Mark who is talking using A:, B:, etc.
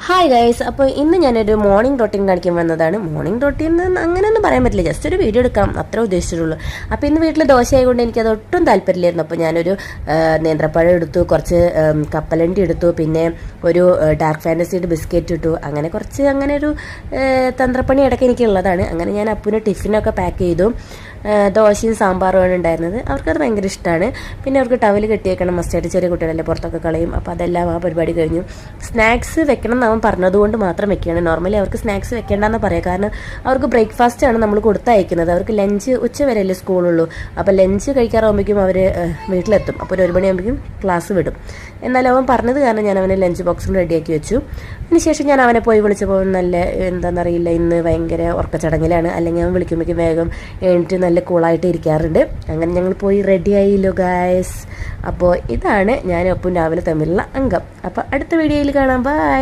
A: Hi guys, അപ്പോൾ ഇന്ന് ഞാനൊരു മോർണിംഗ് റൊട്ടീൻ കാണിക്കാൻ വന്നതാണ്. മോർണിംഗ് റൊട്ടീൻ അങ്ങനെയൊന്നും പറയാൻ പറ്റില്ല, ജസ്റ്റ് ഒരു വീഡിയോ എടുക്കാം അത്ര ഉദ്ദേശിച്ചിട്ടുള്ളൂ. അപ്പോൾ ഇന്ന് വീട്ടിൽ ദോശ ആയതുകൊണ്ട് എനിക്കത് ഒട്ടും താല്പര്യമില്ലായിരുന്നു. അപ്പോൾ ഞാനൊരു നേന്ത്രപ്പഴം എടുത്തു, കുറച്ച് കപ്പലണ്ടി എടുത്തു, പിന്നെ ഒരു ഡാർക്ക് ഫാൻറ്റസിയുടെ ബിസ്ക്കറ്റ് ഇട്ടു. അങ്ങനെ ഒരു തന്ത്രപ്പണി ഇടയ്ക്ക് എനിക്കുള്ളതാണ്. അങ്ങനെ ഞാൻ അപ്പുവിന് ടിഫിനൊക്കെ പാക്ക് ചെയ്തു. ദോശയും സാമ്പാറുമാണ് ഉണ്ടായിരുന്നത്. അവർക്കത് ഭയങ്കര ഇഷ്ടമാണ്. പിന്നെ അവർക്ക് ടവൽ കെട്ടിയേക്കണം, മസ്റ്റായിട്ട് ചെറിയ കുട്ടികളല്ലേ പുറത്തൊക്കെ കളയും. അപ്പോൾ അതെല്ലാം ആ പരിപാടി കഴിഞ്ഞു. സ്നാക്സ് വെക്കണം എന്ന് അവൻ പറഞ്ഞതുകൊണ്ട് മാത്രം വെക്കുകയാണ്. നോർമലി അവർക്ക് സ്നാക്സ് വെക്കേണ്ടെന്ന് പറയാം, കാരണം അവർക്ക് ബ്രേക്ക്ഫാസ്റ്റ് ആണ് നമ്മൾ കൊടുത്തയക്കുന്നത്. അവർക്ക് ലഞ്ച് ഉച്ച വരെയല്ലേ സ്കൂളുള്ളൂ. അപ്പോൾ ലഞ്ച് കഴിക്കാറാകുമ്പോഴേക്കും അവർ വീട്ടിലെത്തും. അപ്പോൾ ഒരു മണിയാകുമ്പോഴേക്കും ക്ലാസ് വിടും. എന്നാലും അവൻ പറഞ്ഞത് കാരണം ഞാൻ അവനെ ലഞ്ച് ബോക്സും റെഡിയാക്കി വെച്ചു. അതിനുശേഷം ഞാൻ അവനെ പോയി വിളിച്ചപ്പോൾ നല്ല എന്താണെന്നറിയില്ല, ഇന്ന് ഭയങ്കര ഉറക്കച്ചടങ്ങിലാണ്. അല്ലെങ്കിൽ അവൻ വിളിക്കുമ്പോഴേക്കും വേഗം എണീറ്റ് നല്ല കൂളായിട്ട് ഇരിക്കാറുണ്ട്. അങ്ങനെ ഞങ്ങൾ പോയി റെഡിയായില്ലോ ഗായ്സ്. അപ്പോൾ ഇതാണ് ഞാനും ഒപ്പം രാവിലെ തമ്മിലുള്ള അംഗം. അപ്പോൾ അടുത്ത വീഡിയോയിൽ കാണാം. ബൈ.